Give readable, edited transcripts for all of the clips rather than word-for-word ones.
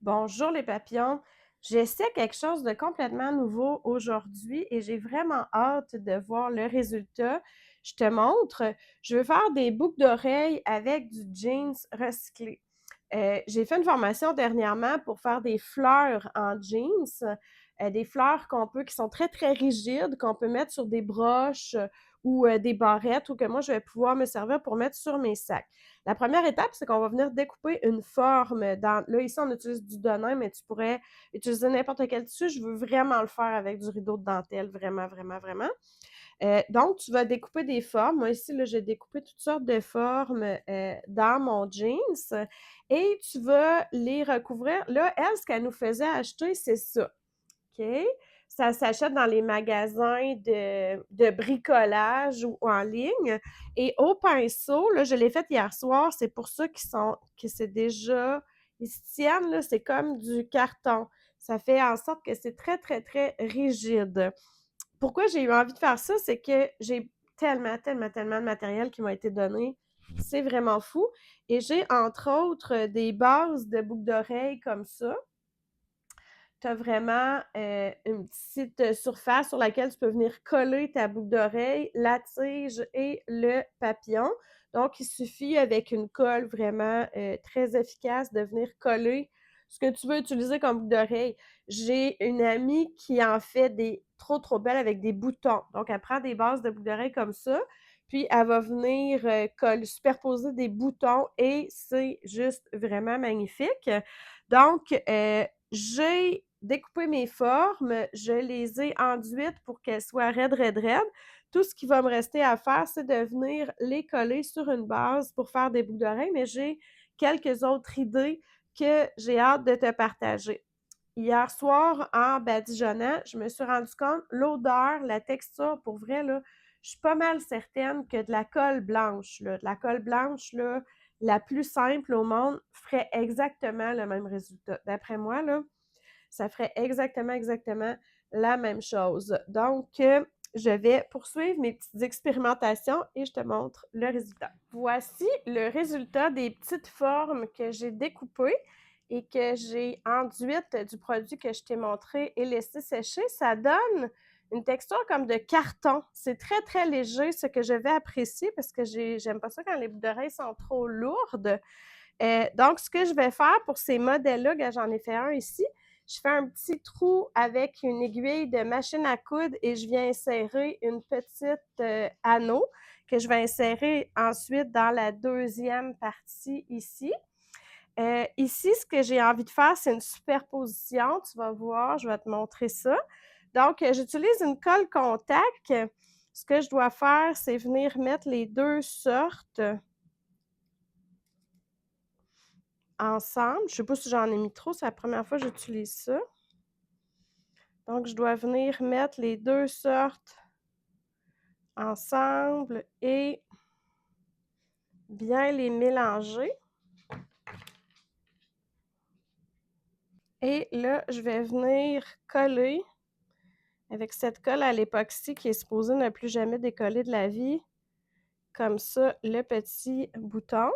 Bonjour les papillons. J'essaie quelque chose de complètement nouveau aujourd'hui et j'ai vraiment hâte de voir le résultat. Je te montre, je veux faire des boucles d'oreilles avec du jeans recyclé. J'ai fait une formation dernièrement pour faire des fleurs en jeans, des fleurs qui sont très très rigides, qu'on peut mettre sur des broches ou des barrettes ou que moi je vais pouvoir me servir pour mettre sur mes sacs. La première étape, c'est qu'on va venir découper une forme dans. Là, ici, on utilise du denim, mais tu pourrais utiliser n'importe quel tissu. Je veux vraiment le faire avec du rideau de dentelle, vraiment, vraiment, vraiment. Donc, tu vas découper des formes. Moi, ici, là, j'ai découpé toutes sortes de formes dans mon jeans et tu vas les recouvrir. Là, elle, ce qu'elle nous faisait acheter, c'est ça. OK? Ça s'achète dans les magasins de bricolage ou en ligne. Et au pinceau, là, je l'ai fait hier soir, c'est pour ça que c'est déjà, ils se tiennent, là, c'est comme du carton. Ça fait en sorte que c'est très, très, très rigide. Pourquoi j'ai eu envie de faire ça, c'est que j'ai tellement, tellement, tellement de matériel qui m'a été donné. C'est vraiment fou. Et j'ai, entre autres, des bases de boucles d'oreilles comme ça. Tu as vraiment une petite surface sur laquelle tu peux venir coller ta boucle d'oreille, la tige et le papillon. Donc, il suffit avec une colle vraiment très efficace de venir coller ce que tu veux utiliser comme boucle d'oreille. J'ai une amie qui en fait des trop, trop belles avec des boutons. Donc, elle prend des bases de boucle d'oreille comme ça, puis elle va venir superposer des boutons et c'est juste vraiment magnifique. Donc, j'ai découpé mes formes, je les ai enduites pour qu'elles soient raides, raides, raides. Tout ce qui va me rester à faire, c'est de venir les coller sur une base pour faire des boucles d'oreilles, mais j'ai quelques autres idées que j'ai hâte de te partager. Hier soir, en badigeonnant, je me suis rendu compte, l'odeur, la texture, pour vrai, là, je suis pas mal certaine que de la colle blanche, là, de la colle blanche, là, la plus simple au monde, ferait exactement le même résultat. D'après moi, là, ça ferait exactement, exactement la même chose. Donc, je vais poursuivre mes petites expérimentations et je te montre le résultat. Voici le résultat des petites formes que j'ai découpées et que j'ai enduites du produit que je t'ai montré et laissé sécher. Ça donne une texture comme de carton. C'est très, très léger, ce que je vais apprécier parce que j'aime pas ça quand les boucles d'oreilles sont trop lourdes. Donc, ce que je vais faire pour ces modèles-là, j'en ai fait un ici, je fais un petit trou avec une aiguille de machine à coudre et je viens insérer une petite anneau que je vais insérer ensuite dans la deuxième partie ici. Ici, ce que j'ai envie de faire, c'est une superposition. Tu vas voir, je vais te montrer ça. Donc, j'utilise une colle contact. Ce que je dois faire, c'est venir mettre les deux sortes ensemble. Je ne sais pas si j'en ai mis trop, c'est la première fois que j'utilise ça. Donc, je dois venir mettre les deux sortes ensemble et bien les mélanger. Et là, je vais venir coller avec cette colle à l'époxy qui est supposée ne plus jamais décoller de la vie, comme ça, le petit bouton.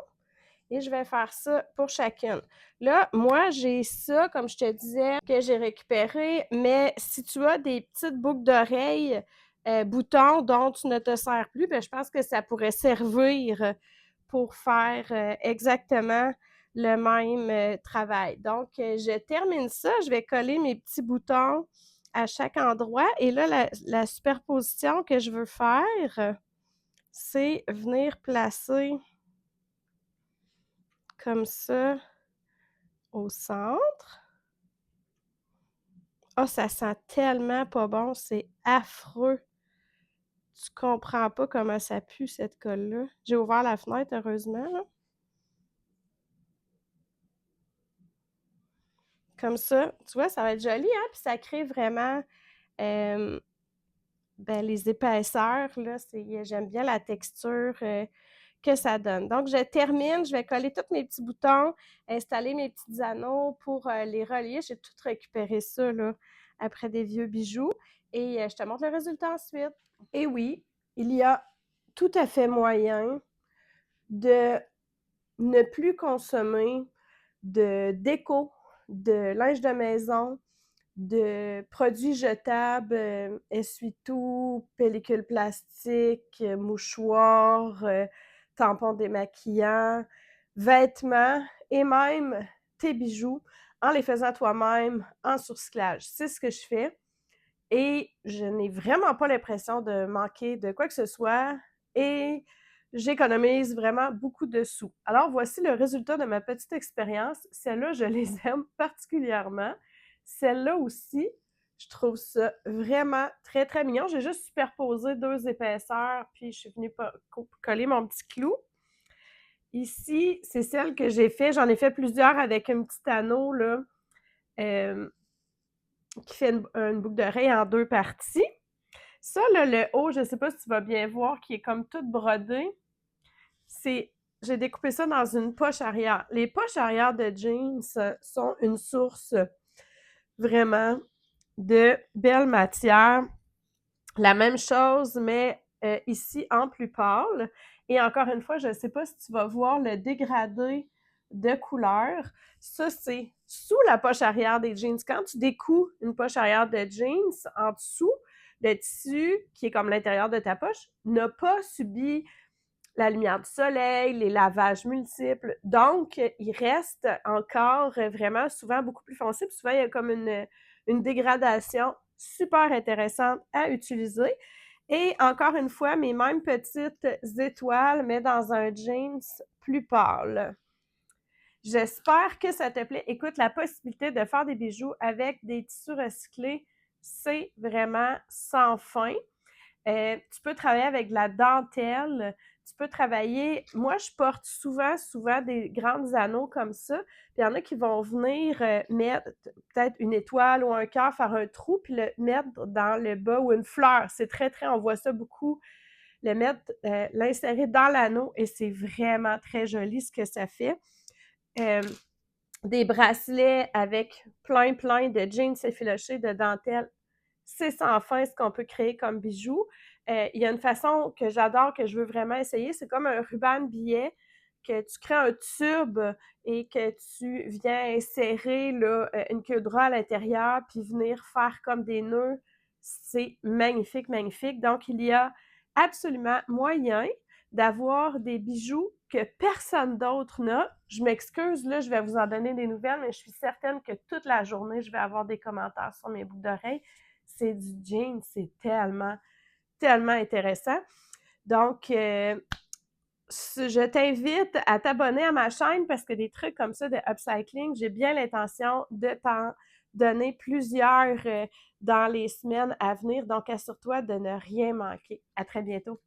Et je vais faire ça pour chacune. Là, moi, j'ai ça, comme je te disais, que j'ai récupéré, mais si tu as des petites boucles d'oreilles, boutons dont tu ne te sers plus, ben, je pense que ça pourrait servir pour faire exactement le même travail. Donc, je termine ça, je vais coller mes petits boutons à chaque endroit. Et là, la superposition que je veux faire, c'est venir placer comme ça au centre. Ah, ça sent tellement pas bon, c'est affreux. Tu comprends pas comment ça pue cette colle-là. J'ai ouvert la fenêtre, heureusement, là. Comme ça, tu vois, ça va être joli, hein? Puis ça crée vraiment ben, les épaisseurs, là. J'aime bien la texture que ça donne. Donc, je termine, je vais coller tous mes petits boutons, installer mes petits anneaux pour les relier. J'ai tout récupéré ça, là, après des vieux bijoux. Et je te montre le résultat ensuite. Et oui, il y a tout à fait moyen de ne plus consommer de déco de linge de maison, de produits jetables, essuie-tout, pellicules plastiques, mouchoirs, tampons démaquillants, vêtements et même tes bijoux en les faisant toi-même en surcyclage. C'est ce que je fais et je n'ai vraiment pas l'impression de manquer de quoi que ce soit et j'économise vraiment beaucoup de sous. Alors voici le résultat de ma petite expérience. Celles-là, je les aime particulièrement. Celle-là aussi, je trouve ça vraiment très, très mignon. J'ai juste superposé 2 épaisseurs, puis je suis venue coller mon petit clou. Ici, c'est celle que j'ai fait. J'en ai fait plusieurs avec un petit anneau, là, qui fait une boucle d'oreille en 2 parties. Ça, là, le haut, je ne sais pas si tu vas bien voir, qui est comme tout brodé, j'ai découpé ça dans une poche arrière. Les poches arrière de jeans sont une source vraiment de belle matière. La même chose, mais ici en plus pâle. Et encore une fois, je ne sais pas si tu vas voir le dégradé de couleur. Ça, c'est sous la poche arrière des jeans. Quand tu découds une poche arrière de jeans, en dessous, le tissu, qui est comme l'intérieur de ta poche, n'a pas subi la lumière du soleil, les lavages multiples. Donc, il reste encore vraiment souvent beaucoup plus foncé. Puis souvent, il y a comme une dégradation super intéressante à utiliser. Et encore une fois, mes mêmes petites étoiles, mais dans un jeans plus pâle. J'espère que ça te plaît. Écoute, la possibilité de faire des bijoux avec des tissus recyclés, c'est vraiment sans fin. Tu peux travailler avec de la dentelle. Tu peux travailler... Moi, je porte souvent des grands anneaux comme ça. Puis il y en a qui vont venir mettre peut-être une étoile ou un cœur, faire un trou, puis le mettre dans le bas ou une fleur. C'est très, très... On voit ça beaucoup. L'insérer dans l'anneau et c'est vraiment très joli ce que ça fait. Des bracelets avec plein de jeans effilochés de dentelle. C'est sans fin ce qu'on peut créer comme bijoux. Il y a une façon que j'adore, que je veux vraiment essayer, c'est comme un ruban de billet que tu crées un tube et que tu viens insérer là, une queue de rat à l'intérieur puis venir faire comme des nœuds. C'est magnifique, magnifique. Donc, il y a absolument moyen d'avoir des bijoux que personne d'autre n'a. Je m'excuse, là, je vais vous en donner des nouvelles, mais je suis certaine que toute la journée, je vais avoir des commentaires sur mes boucles d'oreilles. C'est du jean, c'est tellement, tellement intéressant. Donc, je t'invite à t'abonner à ma chaîne parce que des trucs comme ça de upcycling, j'ai bien l'intention de t'en donner plusieurs dans les semaines à venir. Donc, assure-toi de ne rien manquer. À très bientôt.